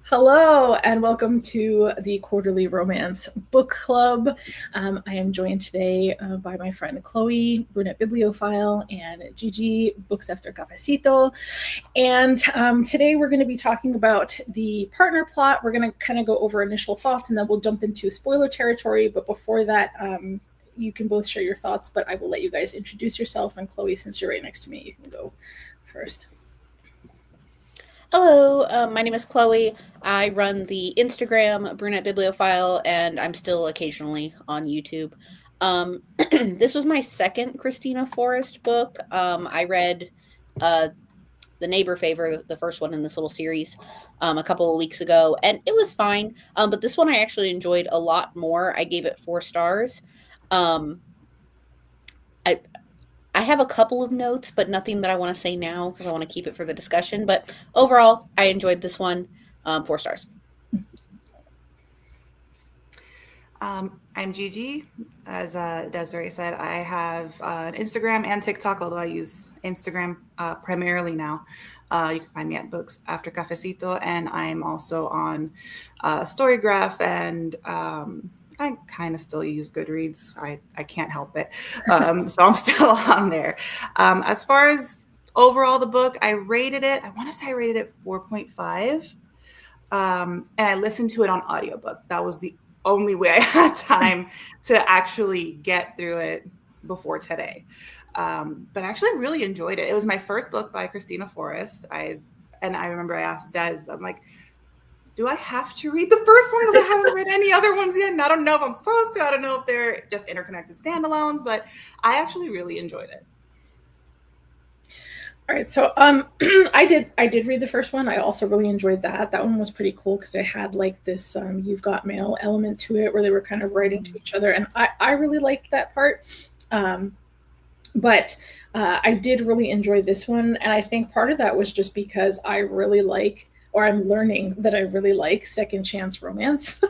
Hello, and welcome to the Quarterly Romance Book Club. I am joined today by my friend Chloe, Brunette Bibliophile, and Gigi, Books After Cafecito. And today we're going to be talking about the partner plot. We're going to kind of go over initial thoughts, and then we'll jump into spoiler territory. But before that, you can both share your thoughts, but I will let you guys introduce yourself. And Chloe, since you're right next to me, you can go first. Hello, my name is Chloe. I run the Instagram Brunette Bibliophile, and I'm still occasionally on YouTube. This was my second Kristina Forrest book. I read uh, The Neighbor Favor, the first one in this little series, a couple of weeks ago, and it was fine. But this one I actually enjoyed a lot more. I gave it 4 stars. Um, I I have a couple of notes, but nothing that I want to say now because I want to keep it for the discussion. But overall, I enjoyed this one. 4 stars. I'm Gigi. As Desirai said, I have an Instagram and TikTok, although I use Instagram primarily now. You can find me at Books After Cafecito, and I'm also on Storygraph, and I kind of still use Goodreads. I can't help it. So I'm still on there. As far as overall the book, I want to say I rated it 4.5. And I listened to it on audiobook. That was the only way I had time to actually get through it before today. But I actually really enjoyed it. It was my first book by Kristina Forrest. I remember I asked Des, I'm like, do I have to read the first one because I haven't read any other ones yet? And I don't know if I'm supposed to. I don't know if they're just interconnected standalones, but I actually really enjoyed it. All right, so I did read the first one. I also really enjoyed that. That one was pretty cool because it had like this "you've got mail" element to it, where they were kind of writing to each other, and I really liked that part. But I did really enjoy this one, and I think part of that was just because I really like, or I'm learning that I really like second chance romance.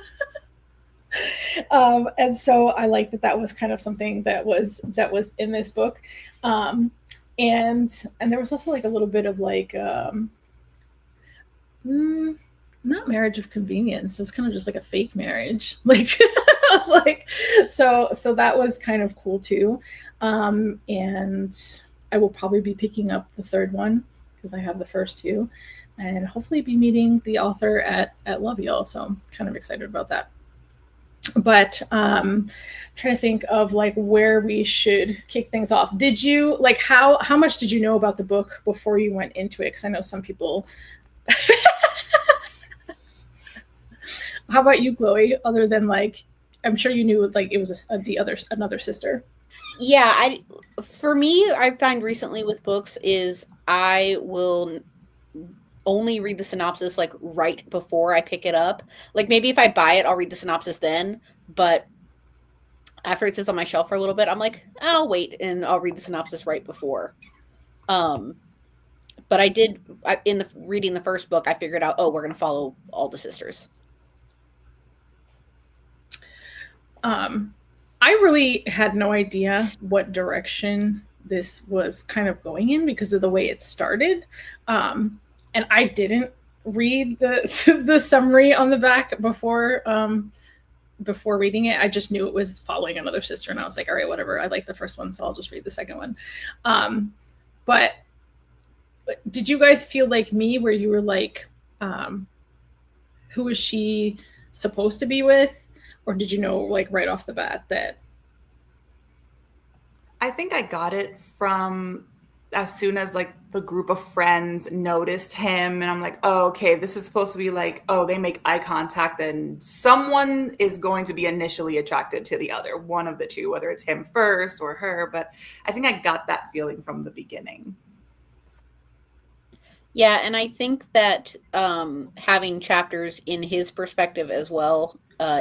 And so I like that that was kind of something that was in this book. Um, and there was also like a little bit of like not marriage of convenience. It was kind of just like a fake marriage, like like so that was kind of cool too. And I will probably be picking up the third one because I have the first two, and hopefully be meeting the author at Love Y'all. So I'm kind of excited about that. But trying to think of like where we should kick things off. Did you like how much did you know about the book before you went into it? Because I know some people. How about you, Chloe? Other than like, I'm sure you knew like it was the other another sister. Yeah, for me, I find recently with books is I will only read the synopsis like right before I pick it up. Like maybe if I buy it, I'll read the synopsis then. But after it sits on my shelf for a little bit, I'm like, I'll wait and I'll read the synopsis right before. Um, but in the reading the first book, I figured out, oh, we're gonna follow all the sisters. Um, I really had no idea what direction this was kind of going in because of the way it started. And I didn't read the the summary on the back before reading it. I just knew it was following another sister, and I was like, all right, whatever. I like the first one, so I'll just read the second one. Um, but did you guys feel like me, where you were like, who is she supposed to be with, or did you know like right off the bat that? I think I got it from as soon as like the group of friends noticed him, and I'm like, oh, okay, this is supposed to be like, oh, they make eye contact and someone is going to be initially attracted to the other, one of the two, whether it's him first or her. But I think I got that feeling from the beginning. Yeah, and I think that having chapters in his perspective as well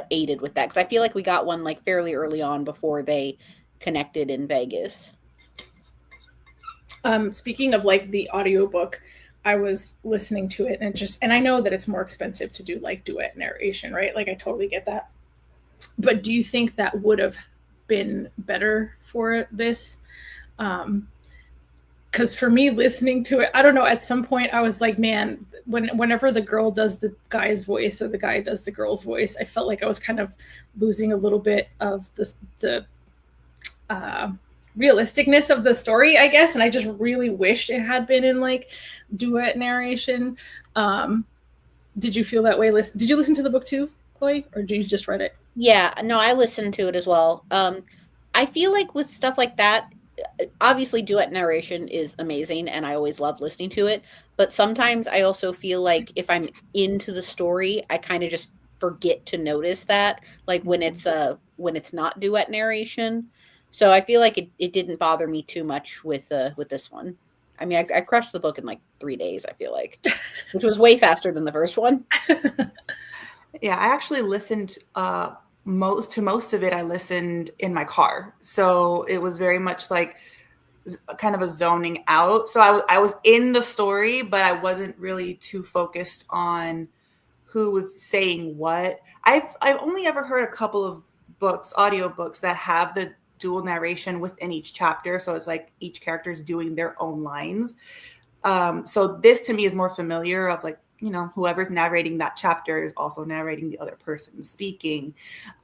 aided with that because I feel like we got one like fairly early on before they connected in Vegas. Speaking of like the audiobook, I was listening to it, and I know that it's more expensive to do like duet narration, right? Like I totally get that. But do you think that would have been better for this? Because for me, listening to it, I don't know. At some point, I was like, man, whenever the girl does the guy's voice or the guy does the girl's voice, I felt like I was kind of losing a little bit of the realisticness of the story, I guess. And I just really wished it had been in like duet narration. Did you feel that way? Did you listen to the book too, Chloe, or did you just read it? Yeah, no, I listened to it as well. I feel like with stuff like that, obviously duet narration is amazing and I always love listening to it, but sometimes I also feel like if I'm into the story, I kind of just forget to notice that, like when it's not duet narration. So I feel like it didn't bother me too much with this one. I mean, I crushed the book in like 3 days, I feel like, which was way faster than the first one. Yeah, I actually listened most of it. I listened in my car, so it was very much like kind of a zoning out. So I was in the story, but I wasn't really too focused on who was saying what. I've only ever heard a couple of books, audiobooks that have the dual narration within each chapter. So it's like each character is doing their own lines. So this to me is more familiar of like, you know, whoever's narrating that chapter is also narrating the other person speaking.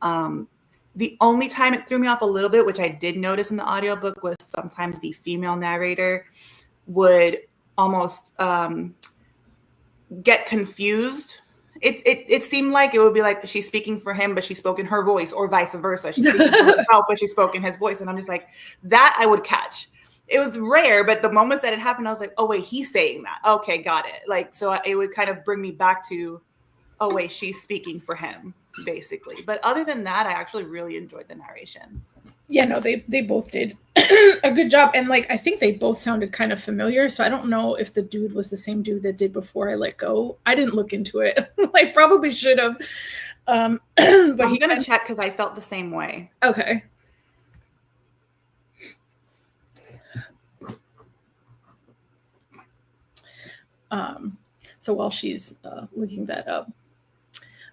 The only time it threw me off a little bit, which I did notice in the audiobook, was sometimes the female narrator would almost get confused. It seemed like it would be like she's speaking for him, but she spoke in her voice, or vice versa. She's speaking for herself, but she spoke in his voice. And I'm just like, that I would catch. It was rare, but the moments that it happened, I was like, oh, wait, he's saying that. Okay, got it. Like, so it would kind of bring me back to, oh, wait, she's speaking for him, basically. But other than that, I actually really enjoyed the narration. Yeah, no, they both did a good job. And like, I think they both sounded kind of familiar. So I don't know if the dude was the same dude that did Before I Let Go. I didn't look into it. I probably should have. But I'm going to check because I felt the same way. Okay. So while she's looking that up,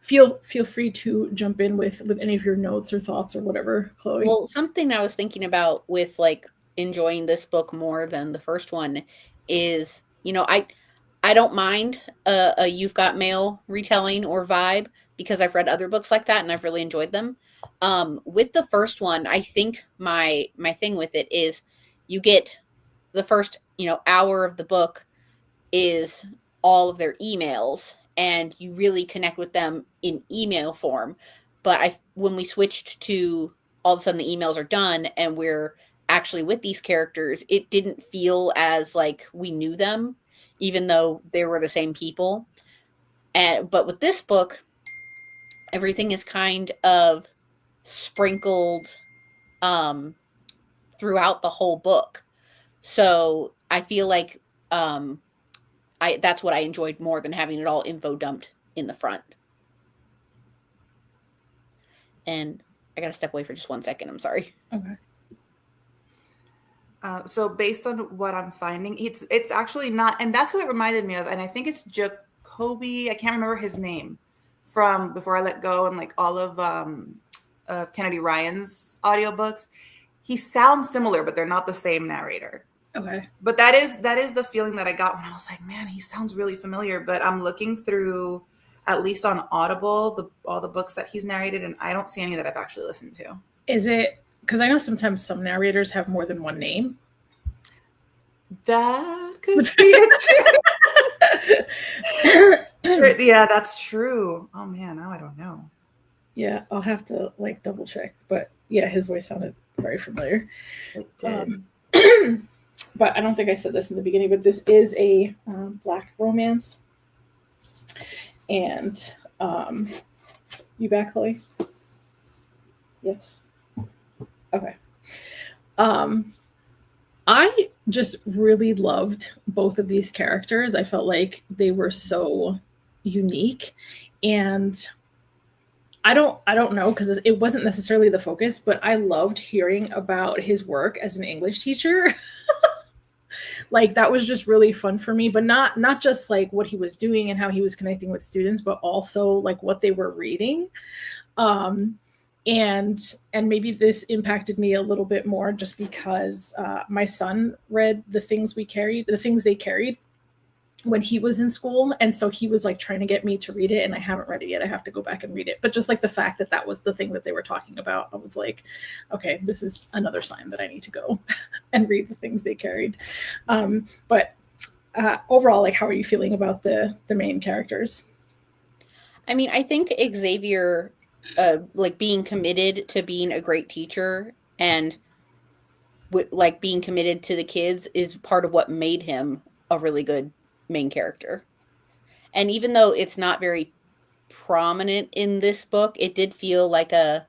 feel free to jump in with any of your notes or thoughts or whatever, Chloe. Well, something I was thinking about with like enjoying this book more than the first one is, you know, I don't mind a You've Got Mail retelling or vibe because I've read other books like that and I've really enjoyed them. With the first one, I think my thing with it is you get the first, you know, hour of the book is all of their emails and you really connect with them in email form. But when we switched to all of a sudden the emails are done and we're actually with these characters, it didn't feel as like we knew them, even though they were the same people. But with this book, everything is kind of sprinkled throughout the whole book. So I feel like that's what I enjoyed more than having it all info dumped in the front. And I got to step away for just 1 second. I'm sorry. Okay. So based on what I'm finding, it's actually not, and that's what it reminded me of. And I think it's Jacoby. I can't remember his name from Before I Let Go and like all of Kennedy Ryan's audiobooks. He sounds similar, but they're not the same narrator. Okay. But that is the feeling that I got when I was like, man, he sounds really familiar. But I'm looking through, at least on Audible, all the books that he's narrated, and I don't see any that I've actually listened to. Is it, because I know sometimes some narrators have more than one name. That could be it. Yeah, that's true. Oh man, now I don't know. Yeah, I'll have to like double check. But yeah, his voice sounded very familiar. It did. But I don't think I said this in the beginning, but this is a Black romance. And you back, Chloe? Yes. Okay. I just really loved both of these characters. I felt like they were so unique, and I don't know, because it wasn't necessarily the focus, but I loved hearing about his work as an English teacher. Like that was just really fun for me, but not just like what he was doing and how he was connecting with students, but also like what they were reading. And maybe this impacted me a little bit more just because my son read the things they carried. when he was in school. And so he was like trying to get me to read it, and I haven't read it yet. I have to go back and read it. But just like the fact that that was the thing that they were talking about, I was like, okay, this is another sign that I need to go and read the things they carried. But overall, like, how are you feeling about the main characters? I mean, I think Xavier, like being committed to being a great teacher and like being committed to the kids is part of what made him a really good main character. And even though it's not very prominent in this book, it did feel like a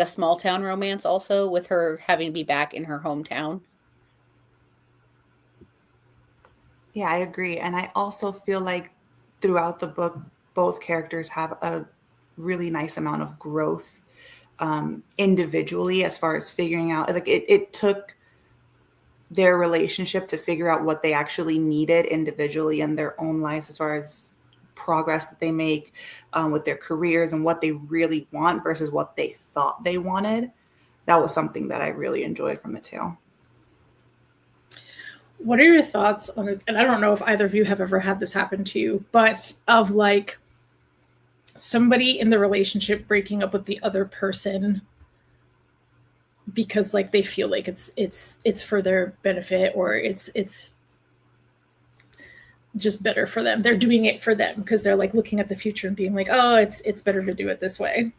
small town romance also, with her having to be back in her hometown. Yeah, I agree. And I also feel like throughout the book, both characters have a really nice amount of growth individually, as far as figuring out, like it took their relationship to figure out what they actually needed individually in their own lives, as far as progress that they make with their careers and what they really want versus what they thought they wanted. That was something that I really enjoyed from the tale. What are your thoughts on it? And I don't know if either of you have ever had this happen to you, but of like somebody in the relationship breaking up with the other person because like they feel like it's for their benefit, or it's just better for them. They're doing it for them because they're like looking at the future and being like, oh, it's better to do it this way.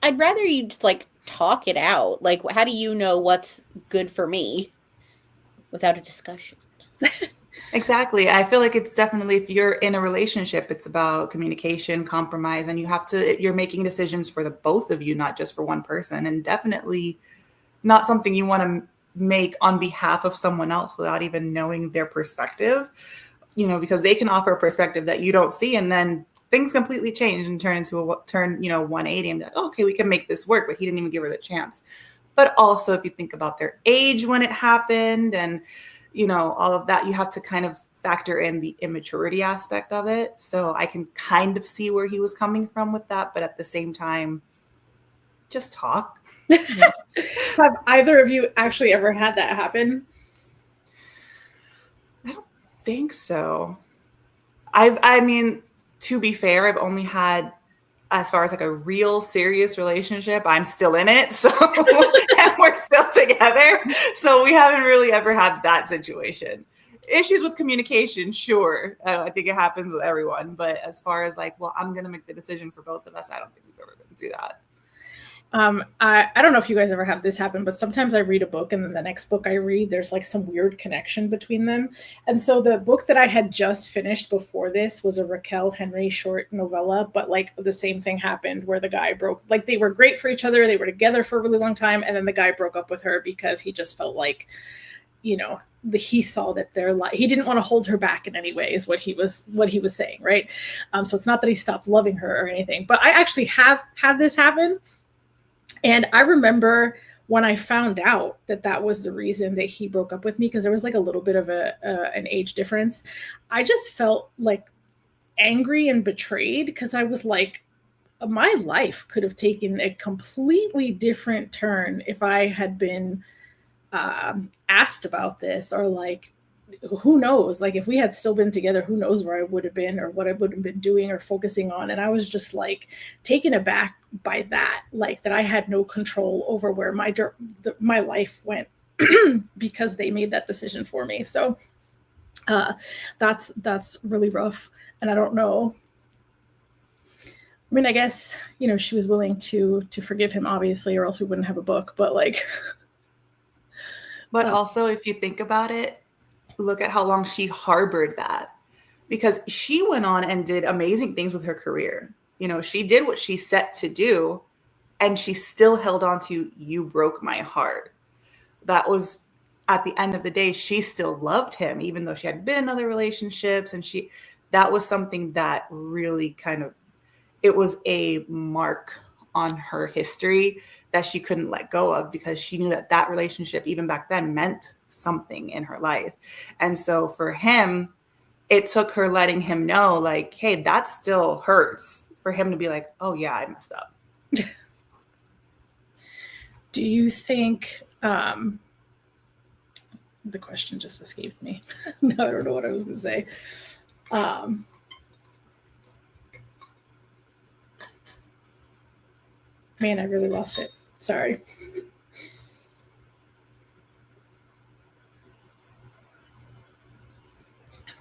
I'd rather you just like talk it out. Like, how do you know what's good for me without a discussion? Exactly. I feel like it's definitely, if you're in a relationship, it's about communication, compromise, and you're making decisions for the both of you, not just for one person, and definitely not something you want to make on behalf of someone else without even knowing their perspective, because they can offer a perspective that you don't see, and then things completely change and turn 180 and be like, oh, okay, we can make this work, but he didn't even give her the chance. But also, if you think about their age when it happened and all of that, you have to kind of factor in the immaturity aspect of it. So I can kind of see where he was coming from with that, but at the same time, just talk. Have either of you actually ever had that happen? I don't think so. I mean, to be fair, I've only had, as far as like a real serious relationship, I'm still in it. So, and we're still together. So we haven't really ever had that situation. Issues with communication, sure. I think it happens with everyone. But as far as like, well, I'm going to make the decision for both of us, I don't think we've ever been through that. I don't know if you guys ever have this happen, but sometimes I read a book and then the next book I read, there's like some weird connection between them. And so the book that I had just finished before this was a Raquel Henry short novella, but like the same thing happened where the guy like they were great for each other. They were together for a really long time. And then the guy broke up with her because he just felt like, he saw that he didn't want to hold her back in any way is what he was saying. Right. So it's not that he stopped loving her or anything, but I actually have had this happen. And I remember when I found out that was the reason that he broke up with me, because there was like a little bit of an age difference, I just felt like angry and betrayed, because I was like, my life could have taken a completely different turn if I had been asked about this, or like, who knows, like if we had still been together, who knows where I would have been or what I would have been doing or focusing on. And I was just like taken aback by that, like that I had no control over where my life went because they made that decision for me. So that's really rough. And I don't know. I mean, I guess, she was willing to forgive him, obviously, or else we wouldn't have a book, but like. But also, if you think about it, look at how long she harbored that, because she went on and did amazing things with her career. She did what she set to do, and she still held on to "you broke my heart." That was, at the end of the day, she still loved him, even though she had been in other relationships. And that was something that really it was a mark on her history that she couldn't let go of, because she knew that relationship, even back then, meant something in her life. And so for him, it took her letting him know, like, hey, that still hurts, for him to be like, oh yeah, I messed up. Do you think the question just escaped me. No, I don't know what I was going to say. Man, I really lost it. Sorry.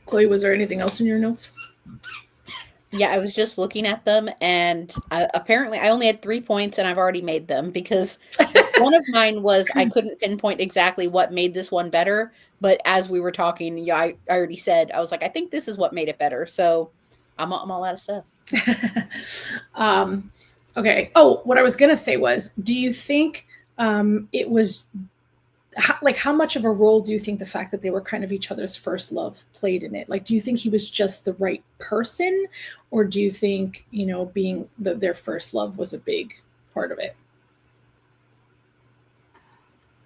Chloe, was there anything else in your notes? Yeah, I was just looking at them, and apparently I only had 3 points, and I've already made them, because one of mine was I couldn't pinpoint exactly what made this one better, but as we were talking, yeah, I already said, I was like, I think this is what made it better, so I'm all out of stuff. Okay. Oh, what I was going to say was, do you think it was, how much of a role do you think the fact that they were kind of each other's first love played in it? Like, do you think he was just the right person, or do you think, being their first love was a big part of it?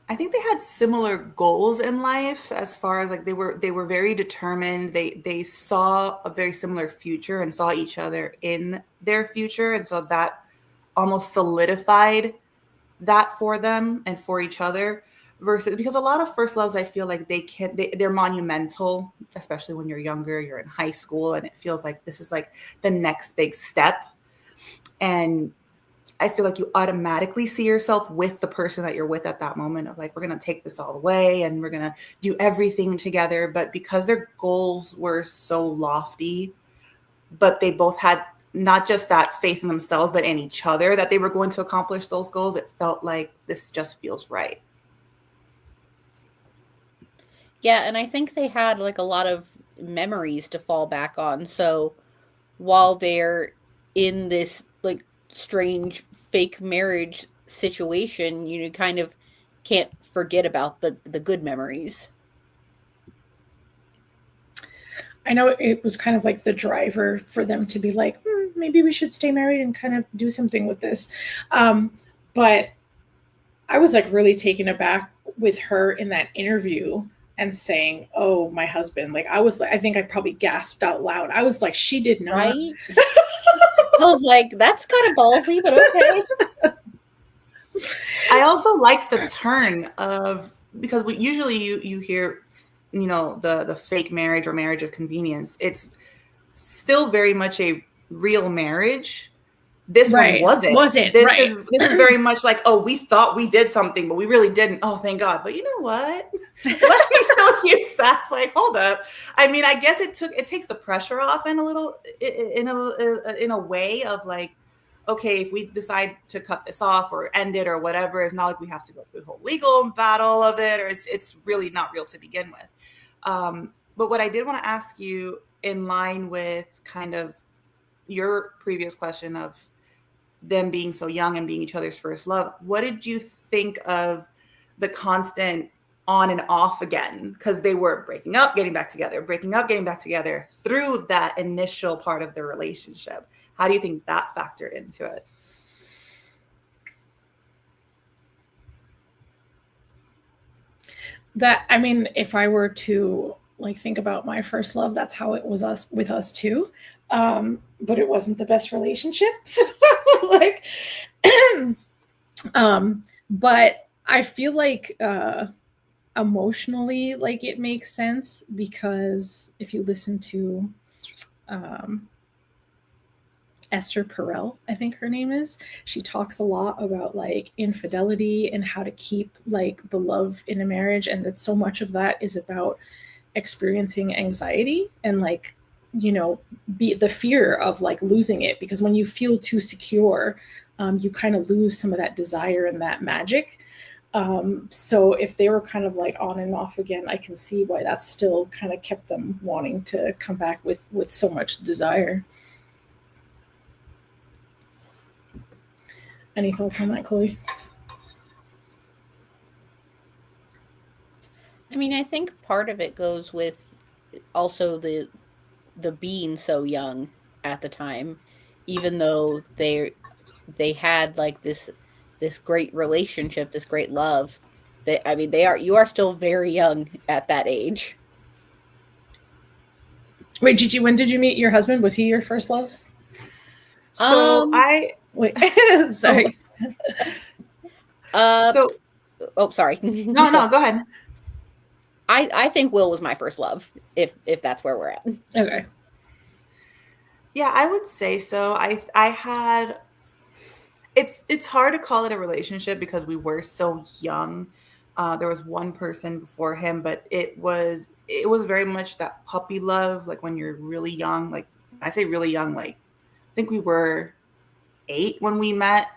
I think they had similar goals in life, as far as like they were very determined. They saw a very similar future and saw each other in their future, and so that almost solidified that for them and for each other. Versus, because a lot of first loves, I feel like they're monumental, especially when you're younger, you're in high school, and it feels like this is like the next big step. And I feel like you automatically see yourself with the person that you're with at that moment, of like, we're going to take this all the way and we're going to do everything together. But because their goals were so lofty, but they both had not just that faith in themselves, but in each other, that they were going to accomplish those goals, it felt like this just feels right. Yeah, and I think they had like a lot of memories to fall back on. So while they're in this like strange fake marriage situation, you kind of can't forget about the good memories. I know it was kind of like the driver for them to be like, maybe we should stay married and kind of do something with this. But I was like really taken aback with her in that interview and saying, "Oh, my husband." Like, I was like, I think I probably gasped out loud. I was like, she did not. Right? I was like, that's kind of ballsy, but okay. I also like the turn of, because usually you hear, the fake marriage or marriage of convenience. It's still very much a real marriage. This one wasn't. This is very much like, oh, we thought we did something, but we really didn't. Oh, thank God. But you know what? Let me still use that. It's like, hold up. I mean, I guess it takes the pressure off in a way of like, okay, if we decide to cut this off or end it or whatever, it's not like we have to go through the whole legal battle of it, or it's really not real to begin with. But what I did want to ask you, in line with kind of your previous question of them being so young and being each other's first love, what did you think of the constant on and off again? Because they were breaking up, getting back together, breaking up, getting back together through that initial part of the relationship. How do you think that factored into it? That, I mean, if I were to like think about my first love, that's how it was with us too. But it wasn't the best relationship. So like, but I feel like emotionally, like it makes sense, because if you listen to Esther Perel, I think her name is, she talks a lot about like infidelity and how to keep like the love in a marriage, and that so much of that is about experiencing anxiety and like, be the fear of like losing it, because when you feel too secure, you kind of lose some of that desire and that magic. So if they were kind of like on and off again, I can see why that still kind of kept them wanting to come back with so much desire. Any thoughts on that, Chloe? I mean, I think part of it goes with also the being so young at the time, even though they had like this great relationship, this great love. You are still very young at that age. Wait, Gigi, when did you meet your husband? Was he your first love? So wait, sorry. Oh, sorry. No, go ahead. I think Will was my first love, if that's where we're at. Okay. Yeah, I would say so. I had it's hard to call it a relationship because we were so young. There was one person before him, but it was very much that puppy love, like when you're really young. Like when I say really young, like I think we were 8 when we met.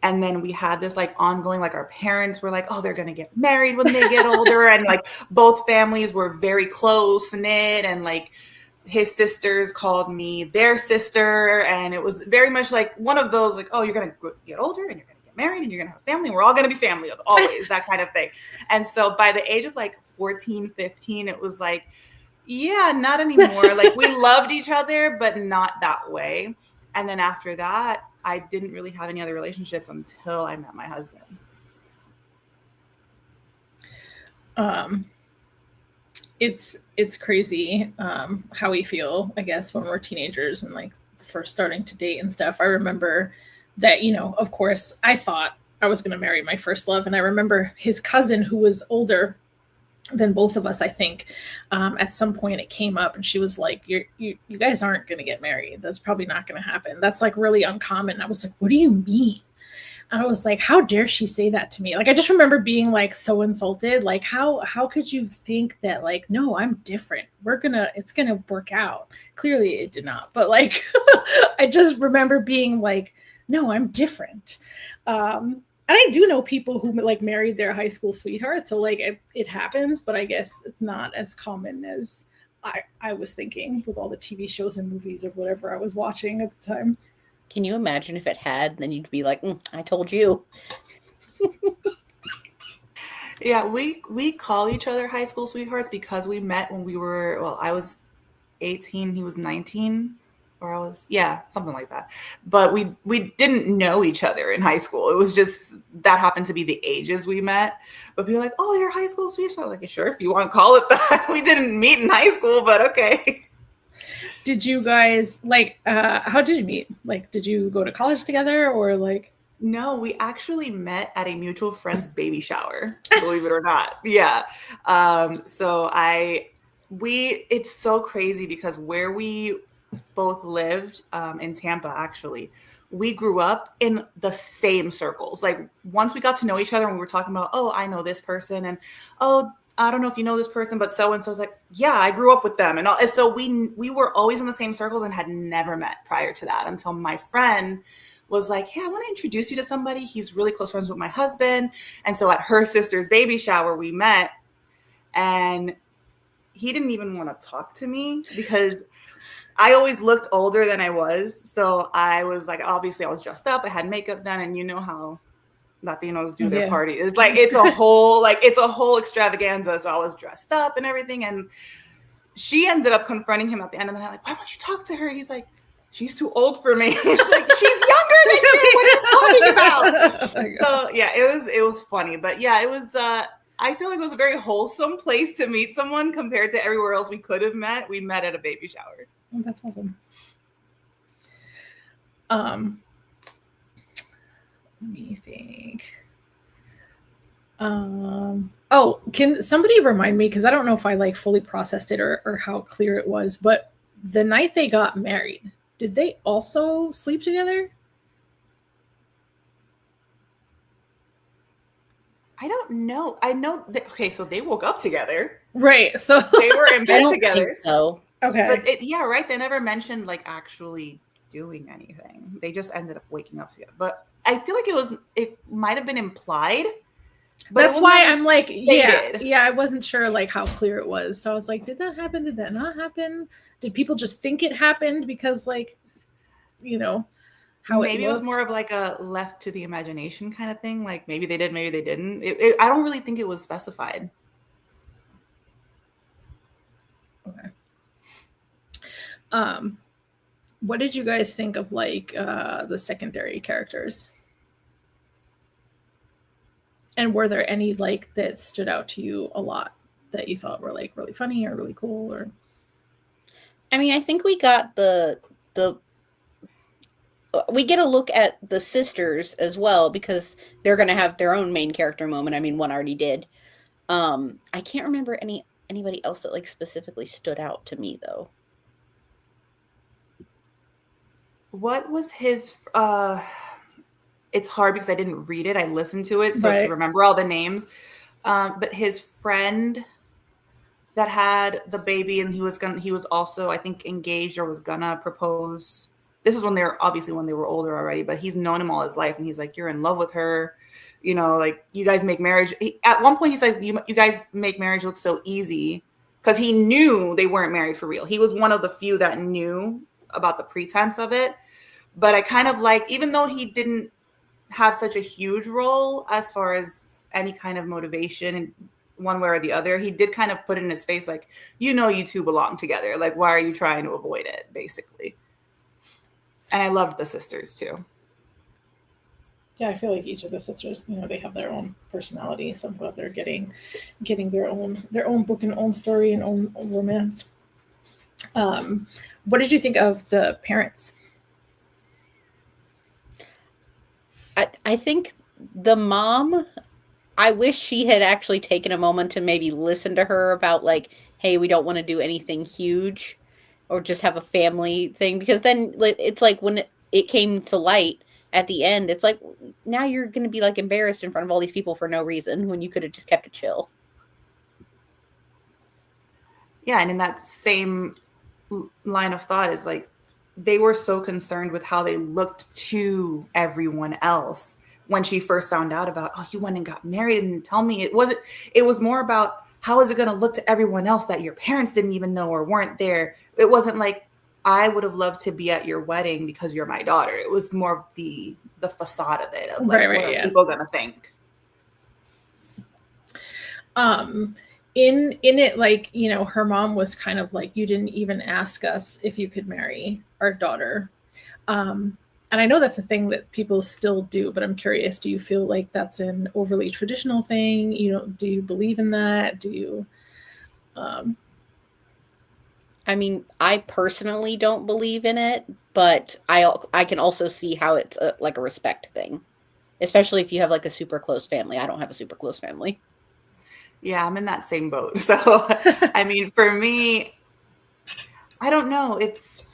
And then we had this like ongoing, like our parents were like, oh, they're going to get married when they get older. And like both families were very close knit. And like his sisters called me their sister. And it was very much like one of those, like, oh, you're going to get older and you're going to get married and you're going to have a family. And we're all going to be family always, that kind of thing. And so by the age of like 14, 15, it was like, yeah, not anymore. Like we loved each other, but not that way. And then after that, I didn't really have any other relationships until I met my husband. It's crazy how we feel, I guess, when we're teenagers and like first starting to date and stuff. I remember that, of course, I thought I was going to marry my first love. And I remember his cousin, who was older than both of us, I think, at some point it came up and she was like, you guys aren't going to get married. That's probably not going to happen. That's like really uncommon. I was like, what do you mean? And I was like, how dare she say that to me? Like, I just remember being like so insulted. Like, how could you think that, like, no, I'm different. It's going to work out. Clearly it did not. But like, I just remember being like, no, I'm different. And I do know people who like married their high school sweetheart. So like it happens, but I guess it's not as common as I was thinking with all the TV shows and movies or whatever I was watching at the time. Can you imagine if it had? Then you'd be like, I told you. Yeah, we call each other high school sweethearts because we met when we were, well, I was 18, he was 19. Or something like that. But we didn't know each other in high school. It was just, that happened to be the ages we met. But people were like, oh, you're high school sweetheart. Like, sure, if you want to call it that. We didn't meet in high school, but okay. Did you guys, like, how did you meet? Like, did you go to college together or like? No, we actually met at a mutual friend's baby shower, believe it or not. Yeah. So it's so crazy because where we both lived in Tampa, actually, we grew up in the same circles. Like once we got to know each other and we were talking about, oh, I know this person, and oh, I don't know if you know this person, but so and so's like, yeah, I grew up with them, and all. And so we were always in the same circles and had never met prior to that until my friend was like, hey, I want to introduce you to somebody. He's really close friends with my husband. And so at her sister's baby shower, we met, and he didn't even want to talk to me because I always looked older than I was. So I was like, obviously I was dressed up. I had makeup done. And you know how Latinos do their party. It's like, it's a whole extravaganza. So I was dressed up and everything. And she ended up confronting him at the end of the night. Like, why won't you talk to her? He's like, she's too old for me. It's like, she's younger than you. What are you talking about? So yeah, it was funny. But yeah, it was, I feel like it was a very wholesome place to meet someone compared to everywhere else we could have met. We met at a baby shower. Oh, that's awesome. Let me think. Can somebody remind me, because I don't know if I like fully processed it or how clear it was, but the night they got married, did they also sleep together? I don't know. I know that, okay, so they woke up together. Right. So they were in bed together. Think so. Okay. But right. They never mentioned like actually doing anything. They just ended up waking up together. But I feel like it might have been implied. But that's why I'm like, yeah, I wasn't sure like how clear it was. So I was like, did that happen? Did that not happen? Did people just think it happened because like, how maybe it was more of like a left to the imagination kind of thing. Like maybe they did, maybe they didn't. I don't really think it was specified. Okay. What did you guys think of like the secondary characters? And were there any like that stood out to you a lot that you thought were like really funny or really cool? Or I mean, I think we got we get a look at the sisters as well because they're going to have their own main character moment. I mean, one already did. I can't remember any anybody else that like specifically stood out to me though. What was his it's hard because I didn't read it. I listened to it, so to remember all the names. But his friend that had the baby, and he was also, I think, engaged or was gonna propose. This is when they were older already, but he's known him all his life, and he's like, you're in love with her, you know, like you guys make marriage. At one point he said, you guys make marriage look so easy, because he knew they weren't married for real. He was one of the few that knew about the pretense of it. But I kind of like, even though he didn't have such a huge role as far as any kind of motivation one way or the other, he did kind of put it in his face, like, you know, you two belong together. Like, why are you trying to avoid it, basically? And I loved the sisters too. Yeah, I feel like each of the sisters, you know, they have their own personality. So I'm glad they're getting their own book and own story and own romance. What did you think of the parents? I think the mom, I wish she had actually taken a moment to maybe listen to her about like, hey, we don't want to do anything huge or just have a family thing, because then it's like when it came to light at the end, it's like, now you're going to be like embarrassed in front of all these people for no reason when you could have just kept it chill. Yeah, and in that same line of thought is like, they were so concerned with how they looked to everyone else when she first found out about, oh, you went and got married and didn't tell me. It was more about, how is it going to look to everyone else that your parents didn't even know or weren't there? It wasn't like, I would have loved to be at your wedding because you're my daughter. It was more of the facade of it, of like, what are people going to think? In it, like, you know, her mom was kind of like, you didn't even ask us if you could marry our daughter. And I know that's a thing that people still do, but I'm curious, do you feel like that's an overly traditional thing? You know, do you believe in that? Do you? I mean, I personally don't believe in it, but I can also see how it's like a respect thing, especially if you have like a super close family. I don't have a super close family. Yeah, I'm in that same boat. So, I mean, for me, I don't know.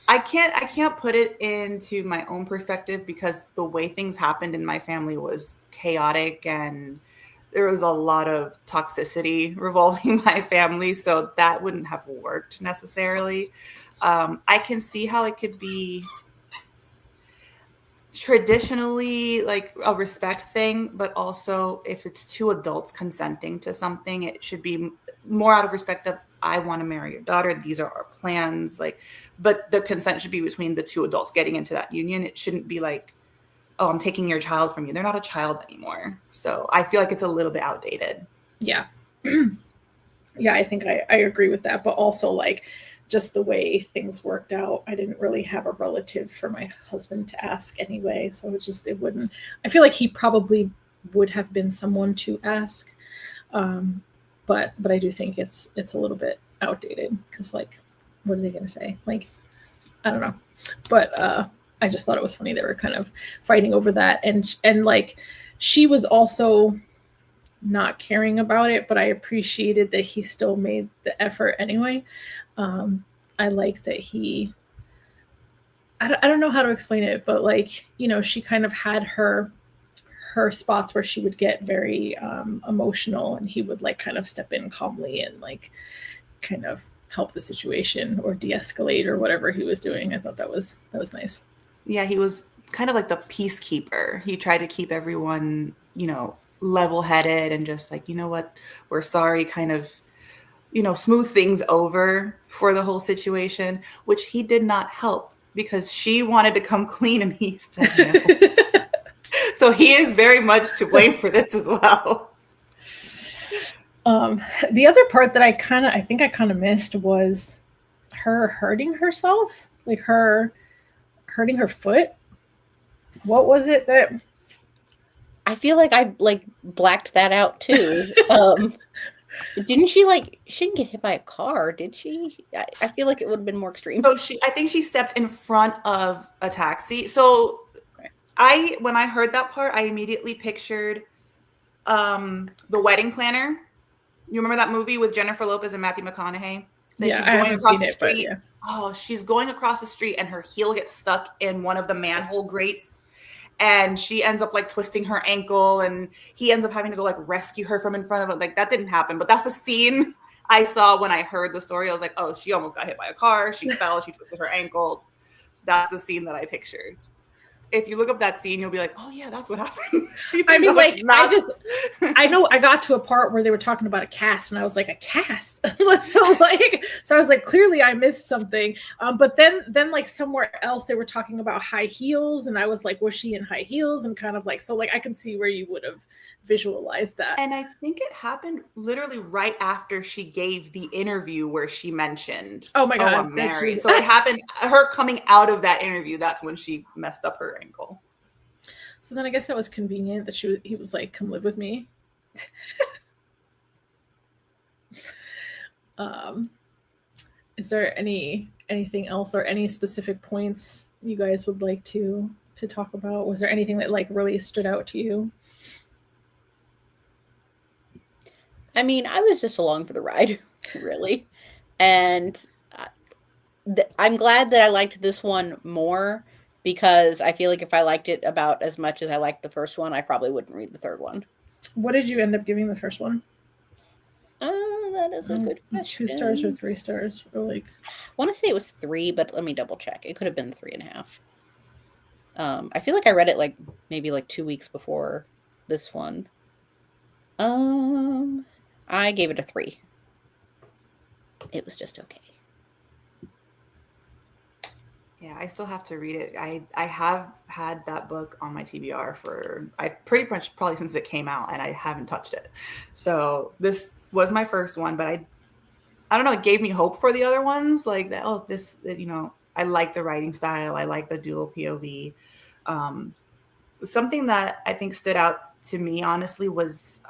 I can't put it into my own perspective, because the way things happened in my family was chaotic, and there was a lot of toxicity revolving my family. So that wouldn't have worked necessarily. I can see how it could be traditionally like a respect thing, but also if it's two adults consenting to something, it should be more out of respect of, I want to marry your daughter, these are our plans, like, but the consent should be between the two adults getting into that union. It shouldn't be like, oh, I'm taking your child from you. They're not a child anymore. So I feel like it's a little bit outdated. Yeah. Yeah, I think I agree with that, but also like, just the way things worked out, I didn't really have a relative for my husband to ask anyway. So it wouldn't, I feel like he probably would have been someone to ask. But I do think it's a little bit outdated, because like, what are they going to say? Like, I don't know. But I just thought it was funny. They were kind of fighting over that. And like, she was also not caring about it, but I appreciated that he still made the effort anyway. I like that I don't know how to explain it, but like, you know, she kind of had her spots where she would get very emotional, and he would like kind of step in calmly and like kind of help the situation or de-escalate or whatever he was doing. I thought that was nice. Yeah, he was kind of like the peacekeeper. He tried to keep everyone, you know, level-headed and just like, you know what, we're sorry, kind of, you know, smooth things over for the whole situation, which he did not help, because she wanted to come clean and he said no. So he is very much to blame for this as well. The other part that I think I kind of missed was her hurting herself, like her hurting her foot. What was it that? I feel like I like blacked that out too. Didn't she didn't get hit by a car, did she? I feel like it would have been more extreme. So I think she stepped in front of a taxi. So when I heard that part, I immediately pictured the wedding planner You remember that movie with Jennifer Lopez and Matthew McConaughey? That Yeah, she's I going haven't across seen the it, but street. yeah. Oh, she's going across the street and her heel gets stuck in one of the manhole grates. And she ends up like twisting her ankle, and he ends up having to go like rescue her from in front of it. Like that didn't happen, but that's the scene I saw when I heard the story. I was like, oh, she almost got hit by a car. She fell. She twisted her ankle. That's the scene that I pictured. If you look up that scene, you'll be like, oh yeah, that's what happened. I mean, like, I know I got to a part where they were talking about a cast, and I was like, a cast? so I was like, clearly I missed something. But then like somewhere else they were talking about high heels, and I was like, was she in high heels? And kind of like, so like I can see where you would have visualized that. And I think it happened literally right after she gave the interview where she mentioned, oh my God, I'm married. So it happened, her coming out of that interview, that's when she messed up her ankle. So then I guess that was convenient that he was like, come live with me. Is there anything else or any specific points you guys would like to talk about? Was there anything that like really stood out to you? I mean, I was just along for the ride, really. And I'm glad that I liked this one more, because I feel like if I liked it about as much as I liked the first one, I probably wouldn't read the third one. What did you end up giving the first one? That is a good question. 2 stars or 3 stars? Or like, I want to say it was 3, but let me double check. It could have been 3.5. I feel like I read it like maybe like 2 weeks before this one. I gave it a 3. It was just okay. Yeah, I still have to read it. I have had that book on my TBR for pretty much probably since it came out, and I haven't touched it. So this was my first one, but I don't know, it gave me hope for the other ones, like that. Oh, this, you know, I like the writing style. I like the dual POV. Something that I think stood out to me, honestly, was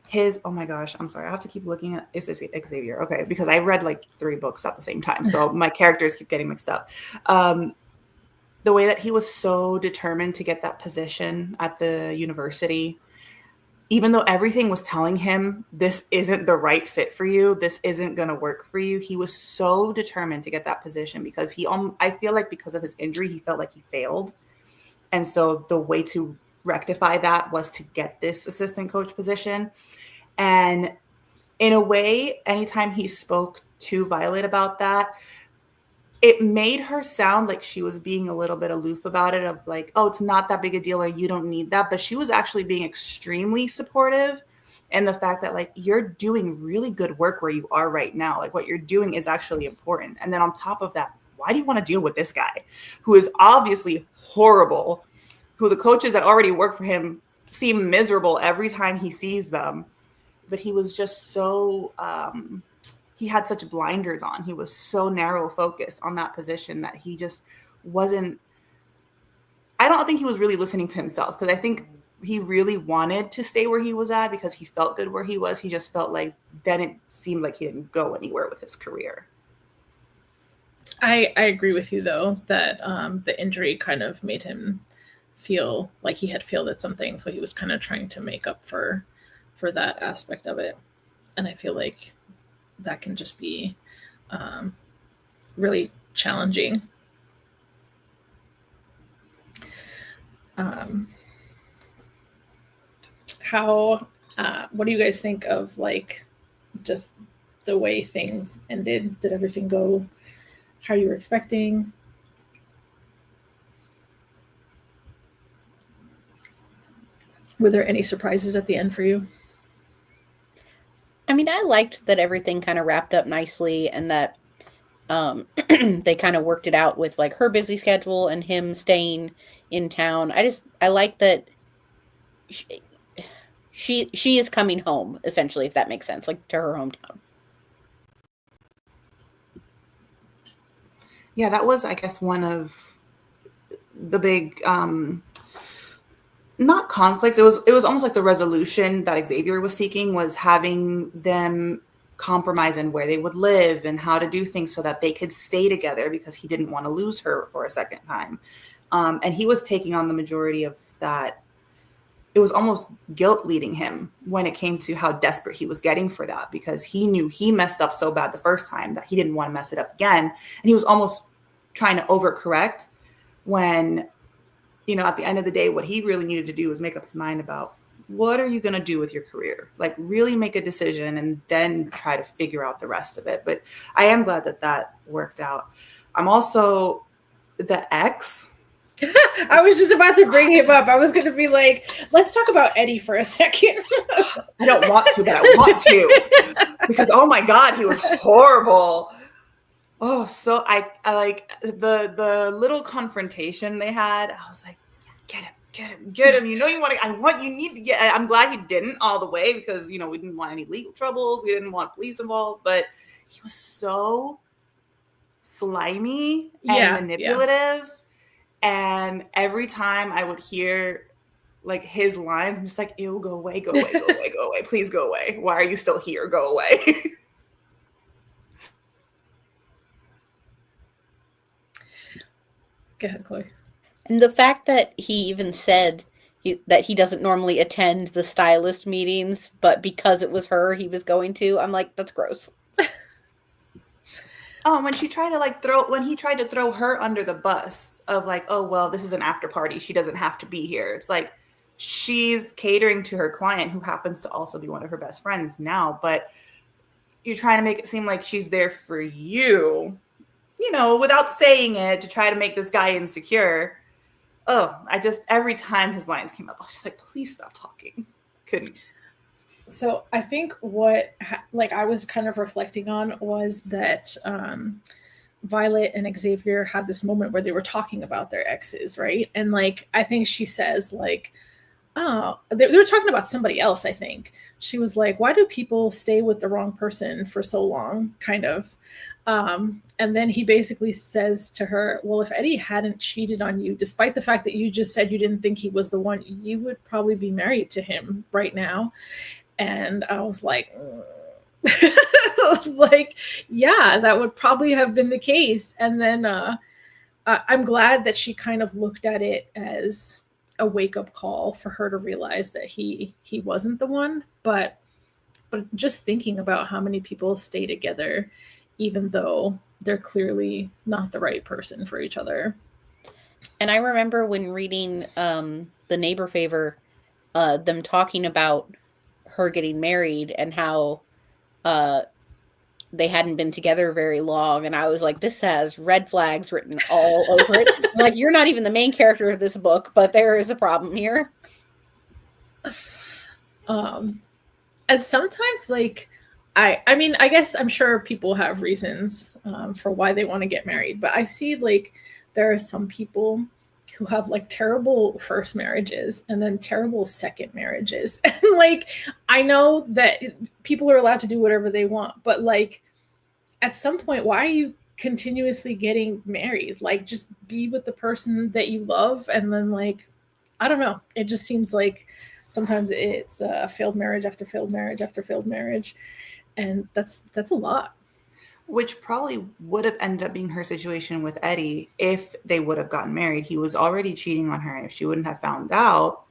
his, oh my gosh, I'm sorry, I have to keep looking at, is this Xavier? Okay, because I read like 3 books at the same time, so my characters keep getting mixed up. The way that he was so determined to get that position at the university, even though everything was telling him this isn't the right fit for you, this isn't going to work for you, he was so determined to get that position because I feel like because of his injury, he felt like he failed. And so the way to rectify that was to get this assistant coach position. And in a way, anytime he spoke to Violet about that, it made her sound like she was being a little bit aloof about it, of like, oh, it's not that big a deal, or you don't need that. But she was actually being extremely supportive. And the fact that like, you're doing really good work where you are right now. Like what you're doing is actually important. And then on top of that, why do you want to deal with this guy who is obviously horrible, who the coaches that already work for him seem miserable every time he sees them? But he was just so, he had such blinders on. He was so narrow focused on that position that he just wasn't, I don't think he was really listening to himself, because I think he really wanted to stay where he was at because he felt good where he was. He just felt like then it seemed like he didn't go anywhere with his career. I agree with you, though, that the injury kind of made him feel like he had failed at something. So he was kind of trying to make up for that aspect of it. And I feel like that can just be really challenging. What do you guys think of like just the way things ended? Did everything go how you were expecting? Were there any surprises at the end for you? I mean, I liked that everything kind of wrapped up nicely, and that they kind of worked it out with like her busy schedule and him staying in town. I like that she is coming home, essentially, if that makes sense, like to her hometown. Yeah, that was, I guess, one of the big not conflicts. It was almost like the resolution that Xavier was seeking was having them compromise in where they would live and how to do things so that they could stay together, because he didn't want to lose her for a second time. And he was taking on the majority of that it was almost guilt leading him when it came to how desperate he was getting for that, because he knew he messed up so bad the first time that he didn't want to mess it up again. And he was almost trying to overcorrect when, you know, at the end of the day, what he really needed to do was make up his mind about what are you going to do with your career? Like really make a decision and then try to figure out the rest of it. But I am glad that that worked out. I'm also the ex. I was just about to bring him up. I was going to be like, let's talk about Eddie for a second. I don't want to, but I want to, because, oh my God, he was horrible. Oh, so I like the little confrontation they had. I was like, get him. You know, you need to get, I'm glad he didn't all the way, because, you know, we didn't want any legal troubles. We didn't want police involved, but he was so slimy and manipulative. Yeah. And every time I would hear like his lines, I'm just like, ew, go away. Please go away. Why are you still here? Go away. Go ahead, Chloe. And the fact that he even said that he doesn't normally attend the stylist meetings, but because it was her, he was going to, I'm like, that's gross. Oh, when he tried to throw her under the bus of like, oh, well, this is an after party. She doesn't have to be here. It's like she's catering to her client, who happens to also be one of her best friends now. But you're trying to make it seem like she's there for you, you know, without saying it, to try to make this guy insecure. Oh, every time his lines came up, I was just like, please stop talking. Couldn't. So I think what I was kind of reflecting on was that Violet and Xavier had this moment where they were talking about their exes, right? And like, I think she says like, oh, they were talking about somebody else, I think. She was like, why do people stay with the wrong person for so long, kind of? And then he basically says to her, well, if Eddie hadn't cheated on you, despite the fact that you just said you didn't think he was the one, you would probably be married to him right now. And I was like, like, yeah, that would probably have been the case. And then I'm glad that she kind of looked at it as a wake-up call for her to realize that he wasn't the one. But just thinking about how many people stay together even though they're clearly not the right person for each other. And I remember when reading The Neighbor Favor, them talking about her getting married and how they hadn't been together very long. And I was like, this has red flags written all over it. Like, you're not even the main character of this book, but there is a problem here. And sometimes, like, I mean, I guess I'm sure people have reasons for why they want to get married, but I see, like, there are some people who have, like, terrible first marriages and then terrible second marriages. And, like, I know that people are allowed to do whatever they want, but, like, at some point, why are you continuously getting married? Like, just be with the person that you love, and then, like, I don't know. It just seems like sometimes it's failed marriage after failed marriage after failed marriage. And that's a lot. Which probably would have ended up being her situation with Eddie if they would have gotten married. He was already cheating on her. And if she wouldn't have found out,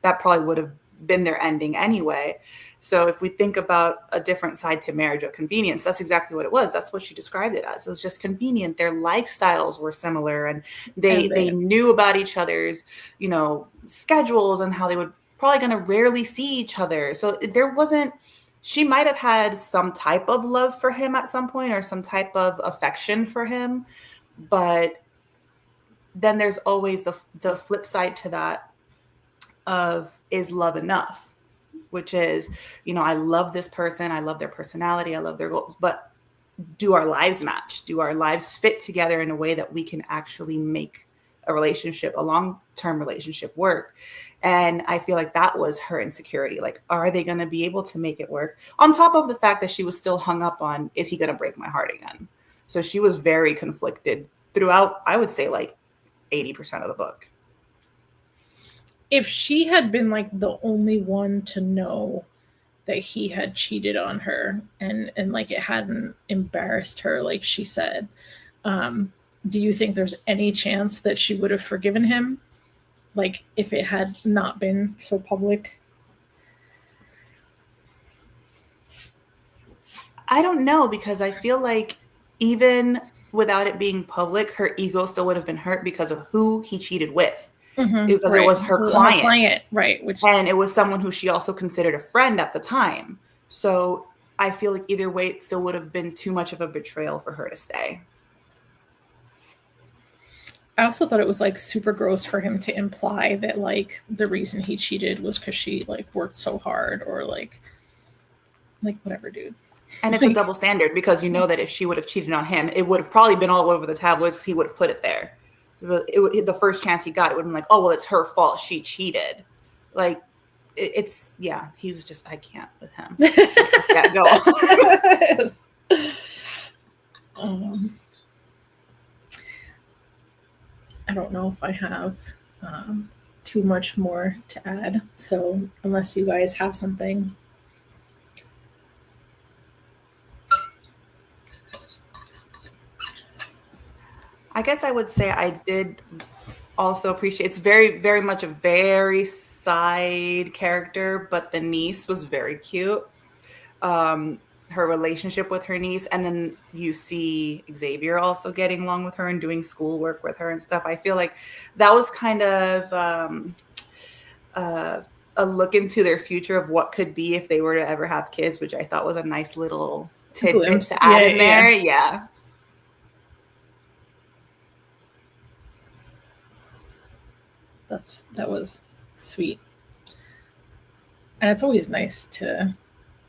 that probably would have been their ending anyway. So if we think about a different side to marriage of convenience, that's exactly what it was. That's what she described it as. It was just convenient. Their lifestyles were similar, and they knew about each other's, you know, schedules and how they would probably going to rarely see each other. So there wasn't, she might have had some type of love for him at some point or some type of affection for him. But then there's always the flip side to that of, is love enough? Which is, you know, I love this person. I love their personality. I love their goals. But do our lives match? Do our lives fit together in a way that we can actually make a relationship, a long-term relationship, work? And I feel like that was her insecurity. Like, are they going to be able to make it work? On top of the fact that she was still hung up on, is he going to break my heart again? So she was very conflicted throughout, I would say, like 80% of the book. If she had been, like, the only one to know that he had cheated on her and like, it hadn't embarrassed her, like she said, do you think there's any chance that she would have forgiven him? like if it had not been so public? I don't know, because I feel like even without it being public, her ego still would have been hurt because of who he cheated with. Because right. it was her client. Right. And it was someone who she also considered a friend at the time. So I feel like either way, it still would have been too much of a betrayal for her to stay. I also thought it was like super gross for him to imply that like the reason he cheated was because she like worked so hard, or like whatever, dude. And it's a double standard, because you know that if she would have cheated on him, it would have probably been all over the tabloids. He would have put it there. The first chance he got, it would have been like, oh, well, it's her fault. She cheated. Like, it's, yeah, he was just, I can't with him. Yeah, go on. I don't know if I have too much more to add. So unless you guys have something. I guess I would say I did also appreciate, it's very, very much a very side character, but the niece was very cute. Her relationship with her niece, and then you see Xavier also getting along with her and doing schoolwork with her and stuff. I feel like that was kind of a look into their future of what could be if they were to ever have kids, which I thought was a nice little tidbit to add in there. Yeah. That was sweet. And it's always nice to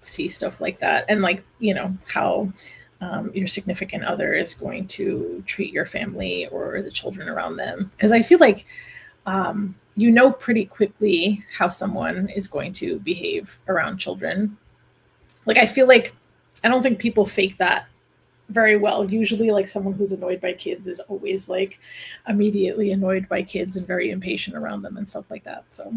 see stuff like that, and like, you know, how your significant other is going to treat your family or the children around them, because I feel like you know pretty quickly how someone is going to behave around children. Like, I feel like I don't think people fake that very well. Usually, like, someone who's annoyed by kids is always like immediately annoyed by kids and very impatient around them and stuff like that. So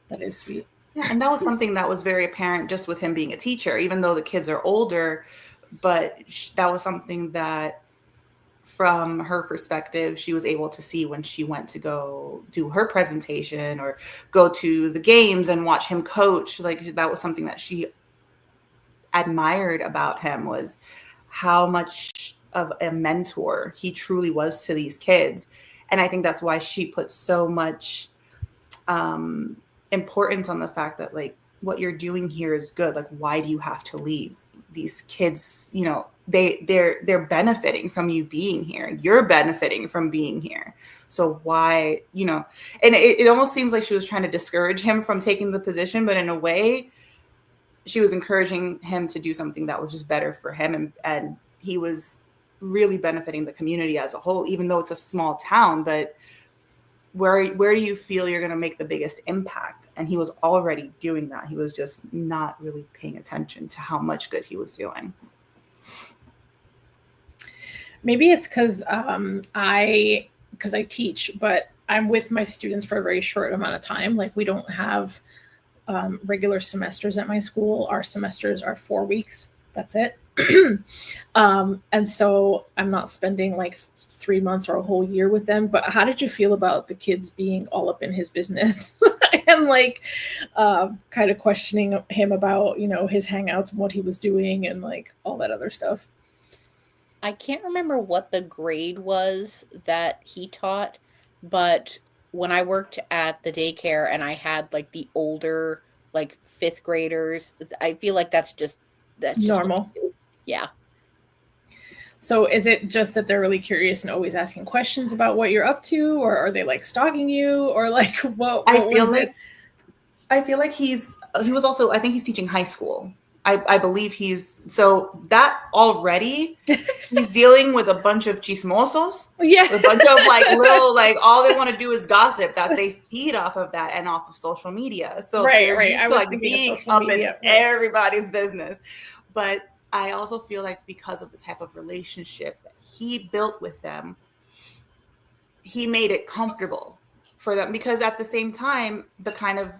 that is sweet. Yeah, and that was something that was very apparent just with him being a teacher, even though the kids are older. But that was something that, from her perspective, she was able to see when she went to go do her presentation or go to the games and watch him coach. Like, that was something that she admired about him, was how much of a mentor he truly was to these kids. And I think that's why she put so much importance on the fact that, like, what you're doing here is good. Like, why do you have to leave? These kids, you know, they're benefiting from you being here. You're benefiting from being here. So why, you know, and it almost seems like she was trying to discourage him from taking the position, but in a way, she was encouraging him to do something that was just better for him. And he was really benefiting the community as a whole, even though it's a small town. But where do you feel you're going to make the biggest impact? And he was already doing that. He was just not really paying attention to how much good he was doing. Maybe it's because I teach, but I'm with my students for a very short amount of time. Like, we don't have regular semesters at my school. Our semesters are 4 weeks. That's it. And so I'm not spending like 3 months or a whole year with them. But how did you feel about the kids being all up in his business and like kind of questioning him about, you know, his hangouts and what he was doing and like all that other stuff? I can't remember what the grade was that he taught, but when I worked at the daycare and I had like the older, like 5th graders, I feel like that's normal. Yeah. So is it just that they're really curious and always asking questions about what you're up to, or are they like stalking you, or like what I feel like he was also, I think he's teaching high school. I believe so that already he's dealing with a bunch of chismosos. Yeah. A bunch of like little, like, all they want to do is gossip, that they feed off of that and off of social media. So they're used to like being up in everybody's business. But I also feel like because of the type of relationship that he built with them, he made it comfortable for them, because at the same time, the kind of,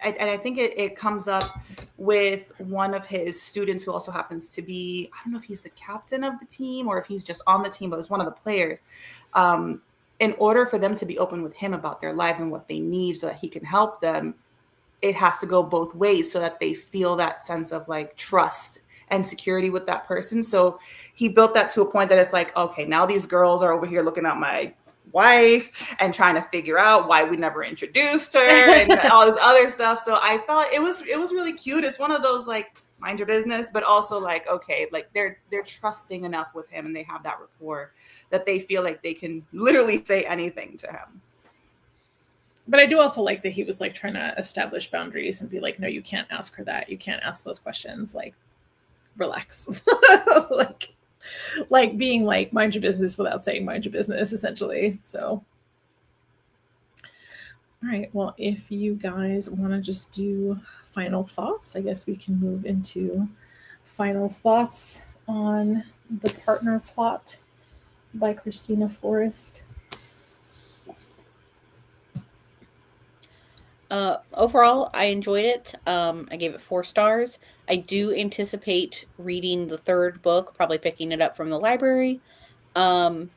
and I think it comes up with one of his students who also happens to be, I don't know if he's the captain of the team or if he's just on the team, but was one of the players. in order for them to be open with him about their lives and what they need so that he can help them, it has to go both ways so that they feel that sense of like trust and security with that person. So he built that to a point that it's like, okay, now these girls are over here looking at my wife and trying to figure out why we never introduced her and all this other stuff. So I felt it was really cute. It's one of those like mind your business, but also like, okay, like they're trusting enough with him and they have that rapport that they feel like they can literally say anything to him. But I do also like that he was like trying to establish boundaries and be like, no, you can't ask her that. You can't ask those questions. Like, relax. like being like, mind your business without saying mind your business, essentially. So, all right. Well, if you guys want to just do final thoughts, I guess we can move into final thoughts on The Partner Plot by Kristina Forrest. Overall, I enjoyed it. I gave it 4 stars. I do anticipate reading the 3rd book, probably picking it up from the library. So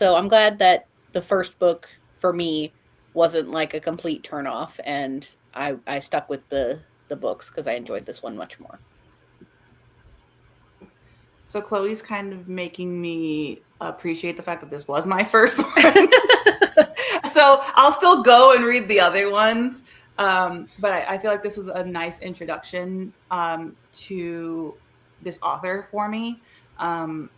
I'm glad that the first book for me wasn't like a complete turnoff, and I stuck with the books because I enjoyed this one much more. So Chloe's kind of making me appreciate the fact that this was my first one. So I'll still go and read the other ones. But I feel like this was a nice introduction to this author for me. And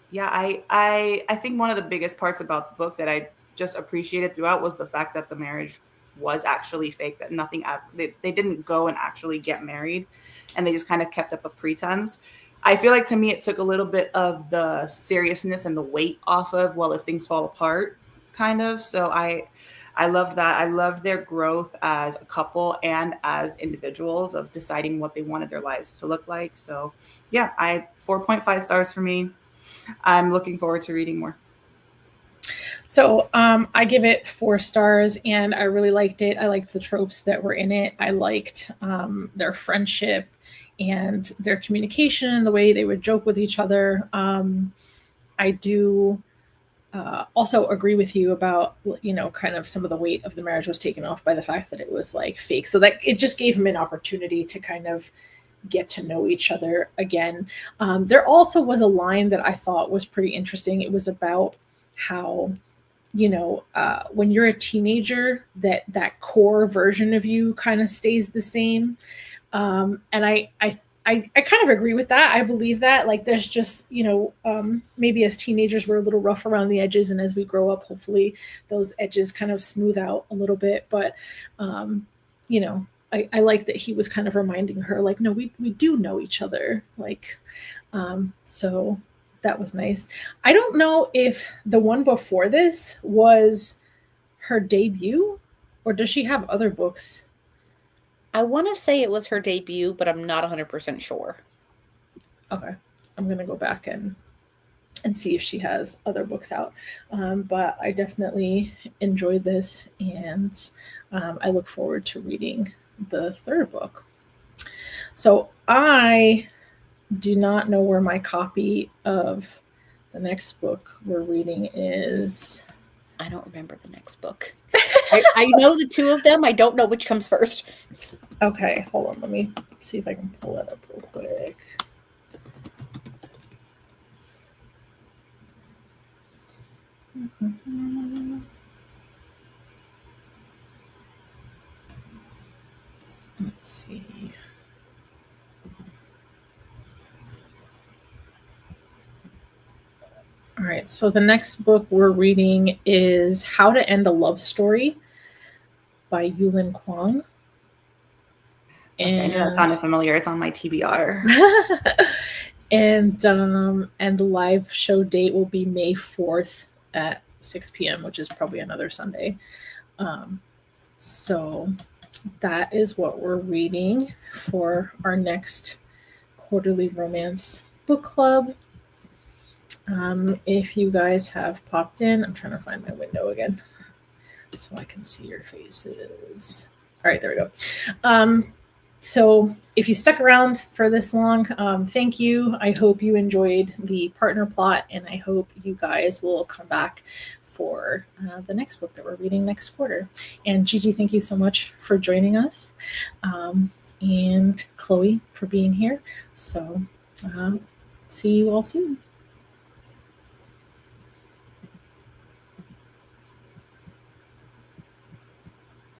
yeah, I think one of the biggest parts about the book that I just appreciated throughout was the fact that the marriage was actually fake, that nothing, they didn't go and actually get married, and they just kind of kept up a pretense. I feel like to me, it took a little bit of the seriousness and the weight off of, well, if things fall apart, kind of. So I loved that. I loved their growth as a couple and as individuals of deciding what they wanted their lives to look like. So yeah, 4.5 stars for me. I'm looking forward to reading more. So I give it 4 stars, and I really liked it. I liked the tropes that were in it. I liked their friendship and their communication and the way they would joke with each other. I do also agree with you about, kind of some of the weight of the marriage was taken off by the fact that it was like fake. So that it just gave him an opportunity to kind of get to know each other again. There also was a line that I thought was pretty interesting. It was about how, when you're a teenager, that core version of you kind of stays the same. And I kind of agree with that. I believe that, like, there's just, maybe as teenagers, we're a little rough around the edges. And as we grow up, hopefully those edges kind of smooth out a little bit. But, I like that he was kind of reminding her, like, no, we do know each other. Like, so that was nice. I don't know if the one before this was her debut, or does she have other books? I want to say it was her debut, but I'm not 100% sure. Okay. I'm going to go back and see if she has other books out. But I definitely enjoyed this, and I look forward to reading the 3rd book. So I do not know where my copy of the next book we're reading is. I don't remember the next book. I know the 2 of them. I don't know which comes first. Okay, hold on. Let me see if I can pull it up real quick. Let's see. All right, so the next book we're reading is How to End a Love Story by Yulin Kwong. And I knew that sounded familiar. It's on my TBR. And the live show date will be May 4th at 6 p.m., which is probably another Sunday. So that is what we're reading for our next quarterly romance book club. If you guys have popped in, I'm trying to find my window again so I can see your faces. All right, there we go. So if you stuck around for this long, thank you. I hope you enjoyed the partner plot, and I hope you guys will come back for the next book that we're reading next quarter. And Gigi, thank you so much for joining us, and Chloe for being here. So see you all soon.